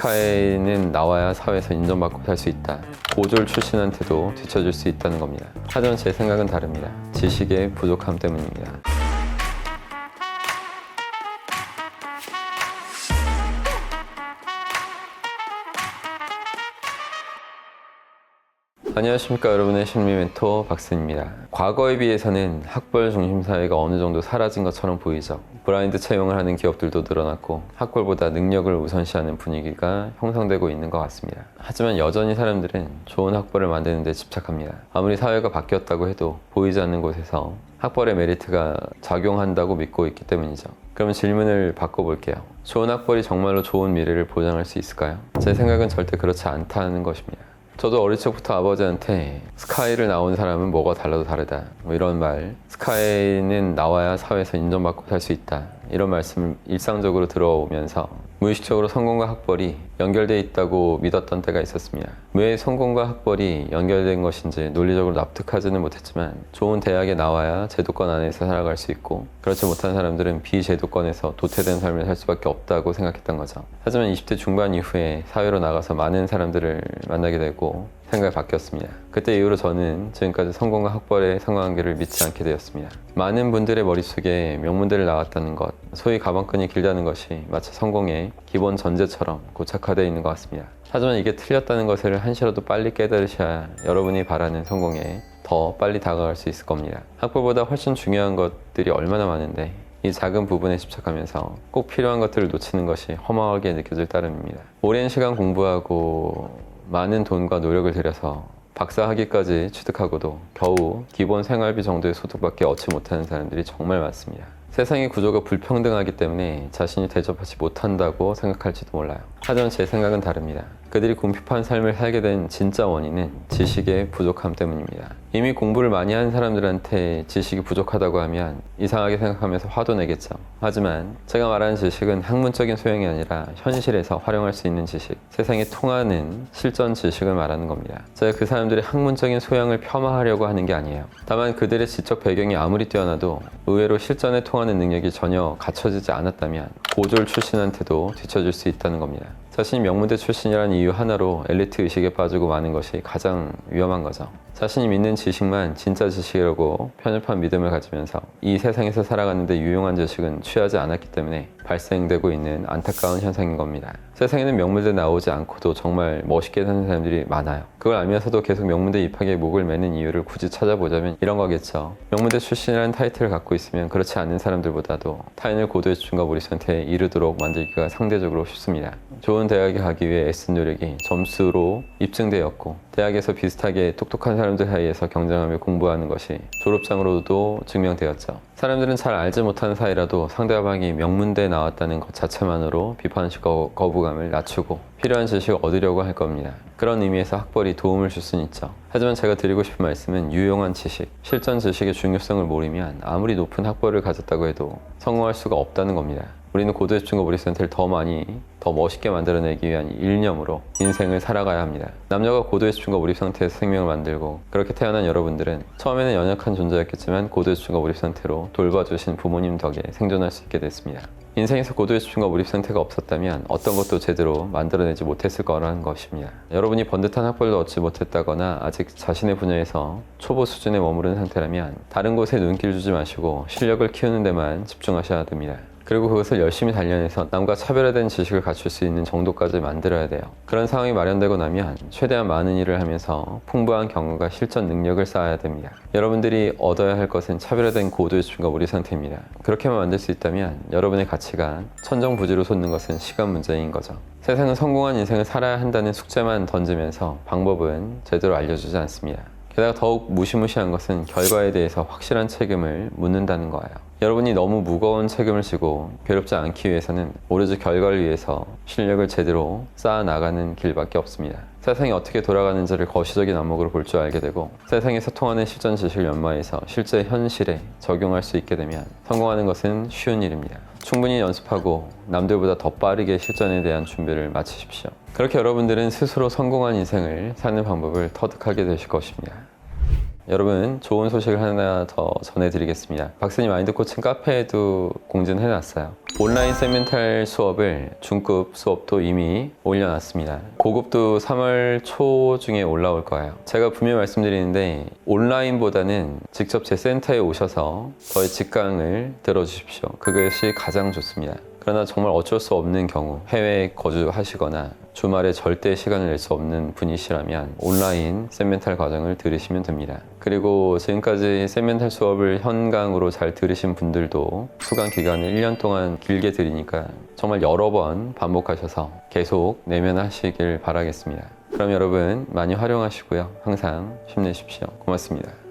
스카이는 나와야 사회에서 인정받고 살 수 있다. 고졸 출신한테도 뒤처질 수 있다는 겁니다. 하지만 제 생각은 다릅니다. 지식의 부족함 때문입니다. 안녕하십니까, 여러분의 심리 멘토 박승입니다. 과거에 비해서는 학벌 중심 사회가 어느 정도 사라진 것처럼 보이죠. 브라인드 채용을 하는 기업들도 늘어났고 학벌보다 능력을 우선시하는 분위기가 형성되고 있는 것 같습니다. 하지만 여전히 사람들은 좋은 학벌을 만드는 데 집착합니다. 아무리 사회가 바뀌었다고 해도 보이지 않는 곳에서 학벌의 메리트가 작용한다고 믿고 있기 때문이죠. 그럼 질문을 바꿔볼게요. 좋은 학벌이 정말로 좋은 미래를 보장할 수 있을까요? 제 생각은 절대 그렇지 않다는 것입니다. 저도 어릴 적부터 아버지한테 스카이를 나온 사람은 뭐가 달라도 다르다, 이런 말, 스카이는 나와야 사회에서 인정받고 살 수 있다, 이런 말씀을 일상적으로 들어오면서 무의식적으로 성공과 학벌이 연결되어 있다고 믿었던 때가 있었습니다. 왜 성공과 학벌이 연결된 것인지 논리적으로 납득하지는 못했지만 좋은 대학에 나와야 제도권 안에서 살아갈 수 있고 그렇지 못한 사람들은 비제도권에서 도태된 삶을 살 수밖에 없다고 생각했던 거죠. 하지만 20대 중반 이후에 사회로 나가서 많은 사람들을 만나게 되고 생각이 바뀌었습니다. 그때 이후로 저는 지금까지 성공과 학벌의 상관관계를 믿지 않게 되었습니다. 많은 분들의 머릿속에 명문대를 나왔다는 것, 소위 가방끈이 길다는 것이 마치 성공의 기본 전제처럼 고착화되어 있는 것 같습니다. 하지만 이게 틀렸다는 것을 한시라도 빨리 깨달으셔야 여러분이 바라는 성공에 더 빨리 다가갈 수 있을 겁니다. 학벌보다 훨씬 중요한 것들이 얼마나 많은데 이 작은 부분에 집착하면서 꼭 필요한 것들을 놓치는 것이 허망하게 느껴질 따름입니다. 오랜 시간 공부하고 많은 돈과 노력을 들여서 박사 학위까지 취득하고도 겨우 기본 생활비 정도의 소득밖에 얻지 못하는 사람들이 정말 많습니다. 세상의 구조가 불평등하기 때문에 자신이 대접하지 못한다고 생각할지도 몰라요. 하지만 제 생각은 다릅니다. 그들이 궁핍한 삶을 살게 된 진짜 원인은 지식의 부족함 때문입니다. 이미 공부를 많이 한 사람들한테 지식이 부족하다고 하면 이상하게 생각하면서 화도 내겠죠. 하지만 제가 말하는 지식은 학문적인 소양이 아니라 현실에서 활용할 수 있는 지식, 세상에 통하는 실전 지식을 말하는 겁니다. 제가 그 사람들의 학문적인 소양을 폄하하려고 하는 게 아니에요. 다만 그들의 지적 배경이 아무리 뛰어나도 의외로 실전에 통하는 능력이 전혀 갖춰지지 않았다면 고졸 출신한테도 뒤처질 수 있다는 겁니다. 자신이 명문대 출신이라는 이유 하나로 엘리트 의식에 빠지고 마는 것이 가장 위험한 거죠. 자신이 믿는 지식만 진짜 지식이라고 편협한 믿음을 가지면서 이 세상에서 살아가는데 유용한 지식은 취하지 않았기 때문에 발생되고 있는 안타까운 현상인 겁니다. 세상에는 명문대 나오지 않고도 정말 멋있게 사는 사람들이 많아요. 그걸 알면서도 계속 명문대 입학에 목을 매는 이유를 굳이 찾아보자면 이런 거겠죠. 명문대 출신이라는 타이틀을 갖고 있으면 그렇지 않은 사람들보다도 타인을 고도의 집중과 몰입 상태에 이르도록 만들기가 상대적으로 쉽습니다. 좋은 대학에 가기 위해 애쓴 노력이 점수로 입증되었고 대학에서 비슷하게 똑똑한 사람들 사이에서 경쟁하며 공부하는 것이 졸업장으로도 증명되었죠. 사람들은 잘 알지 못하는 사이라도 상대방이 명문대에 나왔다는 것 자체만으로 비판식 거부감을 낮추고 필요한 지식을 얻으려고 할 겁니다. 그런 의미에서 학벌이 도움을 줄 수는 있죠. 하지만 제가 드리고 싶은 말씀은 유용한 지식, 실전 지식의 중요성을 모르면 아무리 높은 학벌을 가졌다고 해도 성공할 수가 없다는 겁니다. 우리는 고도의 집중과 몰입 상태를 더 멋있게 만들어내기 위한 일념으로 인생을 살아가야 합니다. 남녀가 고도의 집중과 몰입 상태에서 생명을 만들고 그렇게 태어난 여러분들은 처음에는 연약한 존재였겠지만 고도의 집중과 몰입 상태로 돌봐주신 부모님 덕에 생존할 수 있게 됐습니다. 인생에서 고도의 집중과 몰입 상태가 없었다면 어떤 것도 제대로 만들어내지 못했을 거라는 것입니다. 여러분이 번듯한 학벌도 얻지 못했다거나 아직 자신의 분야에서 초보 수준에 머무른 상태라면 다른 곳에 눈길 주지 마시고 실력을 키우는 데만 집중하셔야 됩니다. 그리고 그것을 열심히 단련해서 남과 차별화된 지식을 갖출 수 있는 정도까지 만들어야 돼요. 그런 상황이 마련되고 나면 최대한 많은 일을 하면서 풍부한 경험과 실전 능력을 쌓아야 됩니다. 여러분들이 얻어야 할 것은 차별화된 고도의 집중과 몰입 상태입니다. 그렇게만 만들 수 있다면 여러분의 가치가 천정부지로 솟는 것은 시간 문제인 거죠. 세상은 성공한 인생을 살아야 한다는 숙제만 던지면서 방법은 제대로 알려주지 않습니다. 게다가 더욱 무시무시한 것은 결과에 대해서 확실한 책임을 묻는다는 거예요. 여러분이 너무 무거운 책임을 지고 괴롭지 않기 위해서는 오로지 결과를 위해서 실력을 제대로 쌓아나가는 길밖에 없습니다. 세상이 어떻게 돌아가는지를 거시적인 안목으로 볼 줄 알게 되고 세상에서 통하는 실전 지식을 연마해서 실제 현실에 적용할 수 있게 되면 성공하는 것은 쉬운 일입니다. 충분히 연습하고 남들보다 더 빠르게 실전에 대한 준비를 마치십시오. 그렇게 여러분들은 스스로 성공한 인생을 사는 방법을 터득하게 되실 것입니다. 여러분, 좋은 소식을 하나 더 전해드리겠습니다. 박사님 마인드 코칭 카페에도 공지해놨어요. 온라인 세멘탈 수업을 중급 수업도 이미 올려놨습니다. 고급도 3월 초 중에 올라올 거예요. 제가 분명히 말씀드리는데 온라인보다는 직접 제 센터에 오셔서 저의 직강을 들어주십시오. 그것이 가장 좋습니다. 그러나 정말 어쩔 수 없는 경우, 해외에 거주하시거나 주말에 절대 시간을 낼 수 없는 분이시라면 온라인 쌤멘탈 과정을 들으시면 됩니다. 그리고 지금까지 쌤멘탈 수업을 현강으로 잘 들으신 분들도 수강 기간을 1년 동안 길게 들으니까 정말 여러 번 반복하셔서 계속 내면하시길 바라겠습니다. 그럼 여러분 많이 활용하시고요. 항상 힘내십시오. 고맙습니다.